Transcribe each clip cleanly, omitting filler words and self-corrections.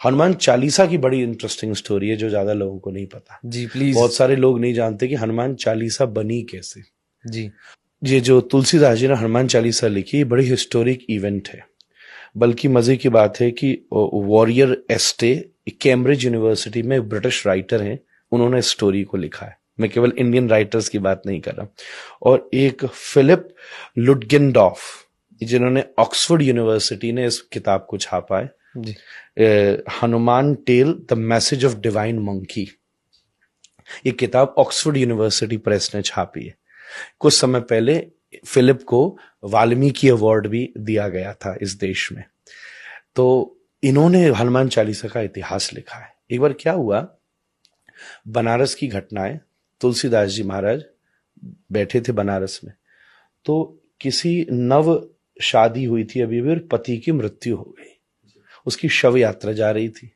हनुमान चालीसा की बड़ी interesting story है जो ज्यादा लोगों को नहीं पता। जी प्लीज। बहुत सारे लोग नहीं जानते कि हनुमान चालीसा बनी कैसे। जी ये जो तुलसीदास जी ने हनुमान चालीसा लिखी, बड़ी हिस्टोरिक इवेंट है। बल्कि मजे की बात है कि वॉरियर एस्टे कैम्ब्रिज यूनिवर्सिटी में ब्रिटिश राइटर हैं, उन्होंने स्टोरी को लिखा है। मैं केवल इंडियन राइटर्स की बात नहीं कर रहा। और एक फिलिप लुटगेनडॉर्फ, जिन्होंने ऑक्सफोर्ड यूनिवर्सिटी ने इस किताब को छापा है, जी Hanuman tale the message of divine monkey. ये किताब ऑक्सफोर्ड यूनिवर्सिटी प्रेस ने छापी है। कुछ समय पहले फिलिप को वाल्मीकि अवार्ड भी दिया गया था इस देश में। तो इन्होंने हनुमान चालीसा का इतिहास लिखा है। एक बार क्या हुआ, बनारस की घटनाएं, तुलसीदास जी महाराज बैठे थे बनारस में, तो किसी नव शादी हुई थी अभी भी, पति की मृत्यु हो गई। उसकी शव यात्रा जा रही थी।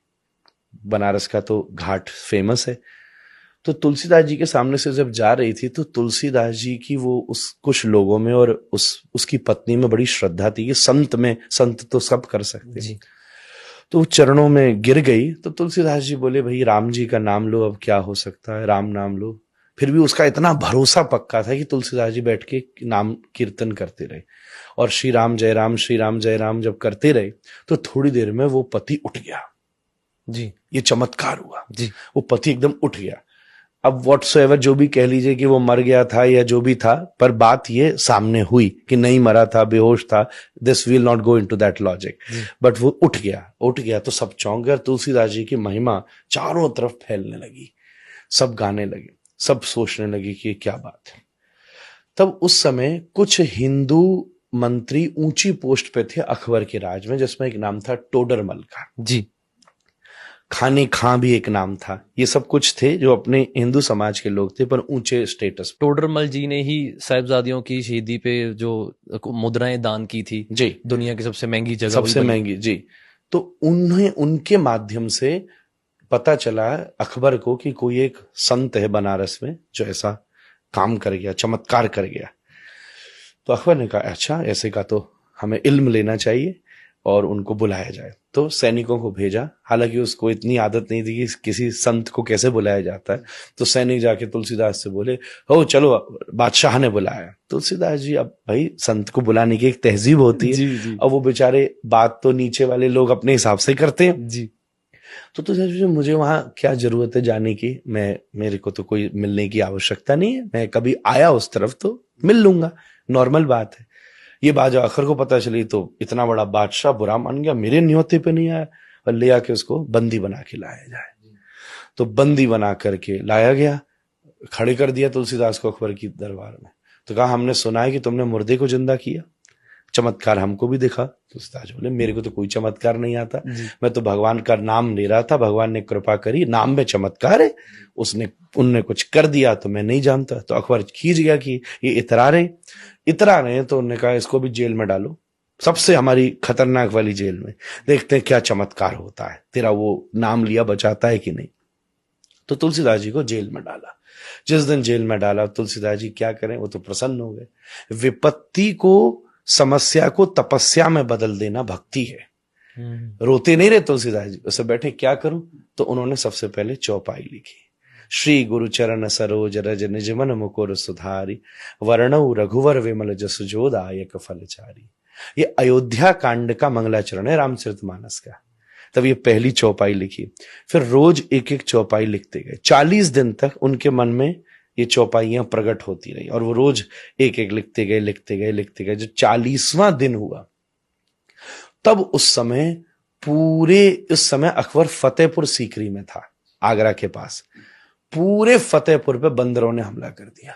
बनारस का तो घाट फेमस है। तो तुलसीदास जी के सामने से जब जा रही थी तो तुलसीदास जी की वो उस कुछ लोगों में और उसकी पत्नी में बड़ी श्रद्धा थी कि संत तो सब कर सकते हैं। तो वो चरणों में गिर गई। तो तुलसीदास जी बोले, भाई राम जी का नाम लो, अब क्या हो सकता है, राम नाम लो। फिर भी उसका इतना भरोसा पक्का था कि तुलसीदास जी बैठ के नाम कीर्तन करते रहे और श्री राम जय राम जब करते रहे तो थोड़ी देर में वो पति उठ गया। जी ये चमत्कार हुआ जी। वो पति एकदम उठ गया। अब व्हाटसोएवर जो भी कह लीजिए कि वो मर गया था या जो भी था, पर बात ये सामने हुई कि नहीं मरा था, बेहोश था। This will not go into that logic, but वो उठ गया तो सब चौंक गए। तुलसीदास जी की महिमा चारों तरफ फैलने लगी, सब गाने लगे, सब सोचने लगे कि क्या बात है। तब उस समय कुछ हिंदू मंत्री ऊंची पोस्ट पे थे अकबर के राज में, जिसमें एक नाम था टोडरमल का। जी। खाने खां भी एक नाम था। ये सब कुछ थे जो अपने हिंदू समाज के लोग थे, पर ऊंचे स्टेटस। टोडरमल जी ने ही साहिबजादियों की शहीदी पे जो मुद्राएं दान की थी जी, दुनिया की सबसे महंगी जगह, सबसे महंगी। जी, तो उन्हें उनके माध्यम से पता चला अकबर को कि कोई एक संत है बनारस में जो ऐसा काम कर गया, चमत्कार कर गया। तो अकबर ने कहा, अच्छा ऐसे का तो हमें इल्म लेना चाहिए और उनको बुलाया जाए। तो सैनिकों को भेजा। हालांकि उसको इतनी आदत नहीं थी कि किसी संत को कैसे बुलाया जाता है। तो सैनिक जाके तुलसीदास से बोले, हो चलो, बादशाह ने बुलाया। तुलसीदास जी, अब भाई संत को बुलाने की एक तहजीब होती है। जी। अब वो बेचारे बात तो नीचे वाले लोग अपने हिसाब से करते हैं। जी। तो तुलसीदास जी, मुझे वहां क्या जरूरत है जाने की, मेरे को तो कोई मिलने की आवश्यकता नहीं है, मैं कभी आया उस तरफ तो मिल लूंगा, नॉर्मल बात है। ये बात जब अखर को पता चली तो इतना बड़ा बादशाह बुरा मान गया, मेरे न्योते पे नहीं आया, और ले आके उसको बंदी बना के लाया जाए। तो बंदी बना करके लाया गया, खड़े कर दिया तुलसीदास को अकबर की दरबार में। तो कहा, हमने सुना है कि तुमने मुर्दे को जिंदा किया, चमत्कार हमको भी दिखा। तुलसीदास बोले, मेरे को तो कोई चमत्कार नहीं आता, मैं तो भगवान का नाम ले रहा था, भगवान ने कृपा करी, नाम में चमत्कार है, उनने कुछ कर दिया तो मैं नहीं जानता। तो अकबर खींच गया कि ये इतरा रहे, तो उन्होंने कहा इसको भी जेल में डालो, सबसे हमारी खतरनाक वाली जेल में, देखते हैं क्या चमत्कार होता है, तेरा वो नाम लिया बचाता है कि नहीं। तो तुलसीदास जी को जेल में डाला। जिस दिन जेल में डाला, तुलसीदास जी क्या करें, वो तो प्रसन्न हो गए। विपत्ति को, समस्या को तपस्या में बदल देना भक्ति है। रोते नहीं रहे तुलसीदास जी, उसे बैठे क्या करूं, तो उन्होंने सबसे पहले चौपाई लिखी। श्री गुरु चरण सरोज रज निज मन मुकुर सुधारी, वर्णौ रघुवर विमल जसु जो दायक फलचारी। ये अयोध्या कांड का मंगलाचरण है रामचरितमानस का। तब ये पहली चौपाई लिखी। फिर रोज एक एक चौपाई लिखते गए। 40 दिन तक उनके मन में ये चौपाइयां प्रकट होती रही और वो रोज एक एक लिखते गए। जो 40वां दिन हुआ, तब उस समय अकबर फतेहपुर सीकरी में था, आगरा के पास। पूरे फतेहपुर पे बंदरों ने हमला कर दिया।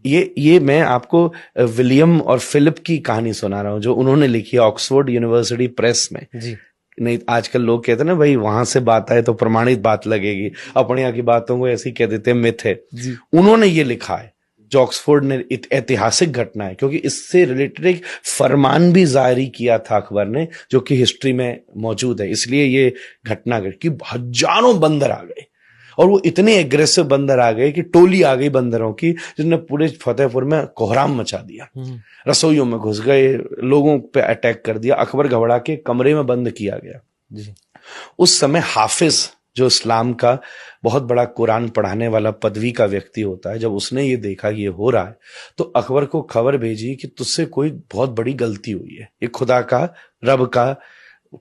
ये मैं आपको विलियम और फिलिप की कहानी सुना रहा हूं, जो उन्होंने लिखी है ऑक्सफोर्ड यूनिवर्सिटी प्रेस में। जी। नहीं, आजकल लोग कहते हैं ना, भाई वहां से बात आए तो प्रमाणित बात लगेगी, अपने यहाँ की बातों को ऐसे ही कह देते हैं, मिथ है। उन्होंने ये लिखा है, जो ऑक्सफोर्ड ने, ऐतिहासिक घटना है, क्योंकि इससे रिलेटेड एक फरमान भी जारी किया था अकबर ने, जो कि हिस्ट्री में मौजूद है। इसलिए ये घटना घटी कि हजारों बंदर आ गए, और वो इतने एग्रेसिव बंदर आ गए कि टोली आ गई बंदरों की, जिसने पूरे फतेहपुर में कोहराम मचा दिया। रसोइयों में घुस गए, लोगों पे अटैक कर दिया। अकबर घबरा के कमरे में बंद किया गया। जी। उस समय हाफिज, जो इस्लाम का बहुत बड़ा कुरान पढ़ाने वाला पदवी का व्यक्ति होता है, जब उसने ये देखा कि ये हो रहा है, तो अकबर को खबर भेजी कि तुझसे कोई बहुत बड़ी गलती हुई है, ये खुदा का, रब का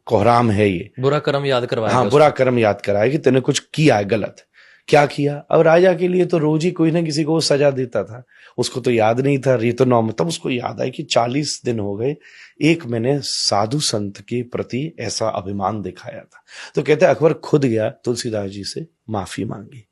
कोहराम है, ये बुरा कर्म याद करवाया हाँ गया बुरा उसको। कर्म याद कराया कि तूने कुछ किया है गलत। क्या किया? अब राजा के लिए तो रोज ही कोई ना किसी को वो सजा देता था, उसको तो याद नहीं था, ये तो नॉर्मल। तब उसको याद आया कि 40 दिन हो गए, एक मैंने साधु संत के प्रति ऐसा अभिमान दिखाया था। तो कहते अकबर खुद गया, तुलसीदास जी से माफी मांगी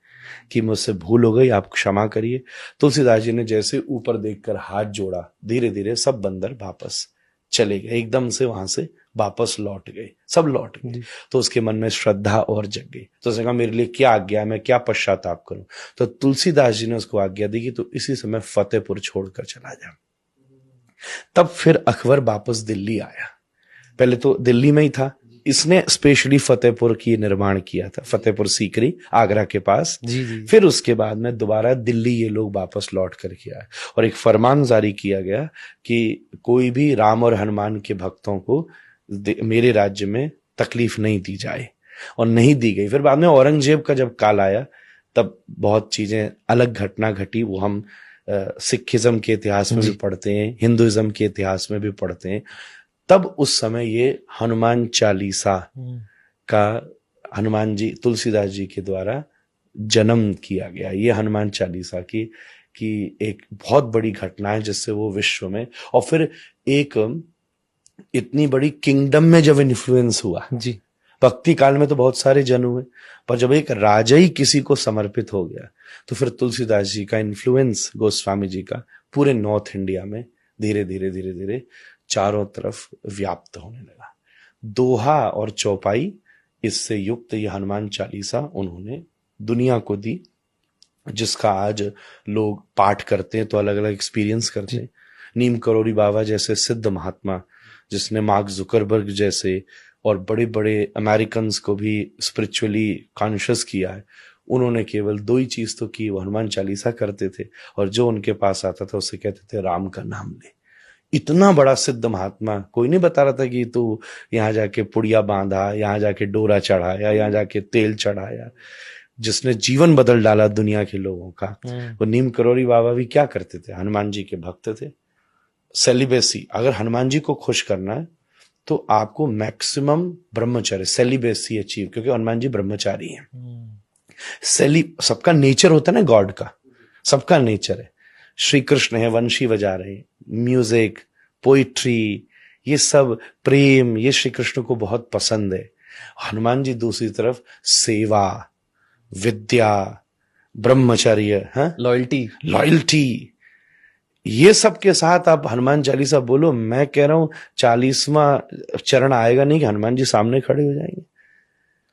कि मुझसे भूल हो गई, आप क्षमा करिए। तुलसीदास जी ने जैसे ऊपर देखकर हाथ जोड़ा, धीरे धीरे सब बंदर वापस चले गए, एकदम से वहां से वापस लौट गए, सब लौट गए। तो उसके मन में श्रद्धा और जग गई, तो उसने कहा मेरे लिए क्या आज्ञा है, मैं क्या पश्चाताप करूं। तो तुलसीदास जी ने उसको आज्ञा दी कि तू इसी समय फतेहपुर छोड़कर चला जा। तब फिर अकबर वापस दिल्ली आया, पहले तो दिल्ली में ही था, इसने स्पेशली फतेहपुर की निर्माण किया था, फतेहपुर सीकरी आगरा के पास। जी। फिर उसके बाद में दोबारा दिल्ली ये लोग वापस लौट करके आए और एक फरमान जारी किया गया कि कोई भी राम और हनुमान के भक्तों को मेरे राज्य में तकलीफ नहीं दी जाए, और नहीं दी गई। फिर बाद में औरंगजेब का जब काल आया, तब बहुत चीजें अलग घटना घटी, वो हम सिखिज्म के इतिहास में भी पढ़ते हैं, हिंदुइज्म के इतिहास में भी पढ़ते हैं। तब उस समय ये हनुमान चालीसा का, हनुमान जी, तुलसीदास जी के द्वारा जन्म किया गया, ये हनुमान चालीसा की एक बहुत बड़ी घटना है, जिससे वो विश्व में, और फिर एक इतनी बड़ी किंगडम में जब इन्फ्लुएंस हुआ जी। भक्ति काल में तो बहुत सारे जन हुए, पर जब एक राजा ही किसी को समर्पित हो गया, तो फिर तुलसीदास जी का इन्फ्लुएंस, गोस्वामी जी का, पूरे नॉर्थ इंडिया में धीरे धीरे धीरे धीरे चारों तरफ व्याप्त होने लगा। दोहा और चौपाई इससे युक्त ये हनुमान चालीसा उन्होंने दुनिया को दी, जिसका आज लोग पाठ करते हैं तो अलग अलग एक्सपीरियंस करते हैं। नीम करोड़ी बाबा जैसे सिद्ध महात्मा, जिसने मार्क जुकरबर्ग जैसे और बड़े बड़े अमेरिकन को भी स्पिरिचुअली कॉन्शियस किया है, उन्होंने केवल 2 ही चीज तो की, वो हनुमान चालीसा करते थे, और जो उनके पास आता था उसे कहते थे राम का नाम ले। इतना बड़ा सिद्ध महात्मा, कोई नहीं बता रहा था कि तू यहाँ जाके पुड़िया बांधा, यहाँ जाके डोरा चढ़ाया, यहाँ जाके तेल चढ़ाया, जिसने जीवन बदल डाला दुनिया के लोगों का। वो नीम करोड़ी बाबा भी क्या करते थे? हनुमान जी के भक्त थे। सेलिबेसी, अगर हनुमान जी को खुश करना है तो आपको मैक्सिमम ब्रह्मचर्य, सेलिबेसी अचीव, क्योंकि हनुमान जी ब्रह्मचारी हैं। सबका नेचर होता है ना, गॉड का सबका नेचर है। श्री कृष्ण है, वंशी बजा रहे, म्यूजिक, पोइट्री, ये सब प्रेम, ये श्री कृष्ण को बहुत पसंद है। हनुमान जी दूसरी तरफ सेवा, विद्या, ब्रह्मचर्य, लॉयल्टी, ये सब के साथ आप हनुमान चालीसा बोलो, मैं कह रहा हूं 40वां चरण आएगा नहीं कि हनुमान जी सामने खड़े हो जाएंगे।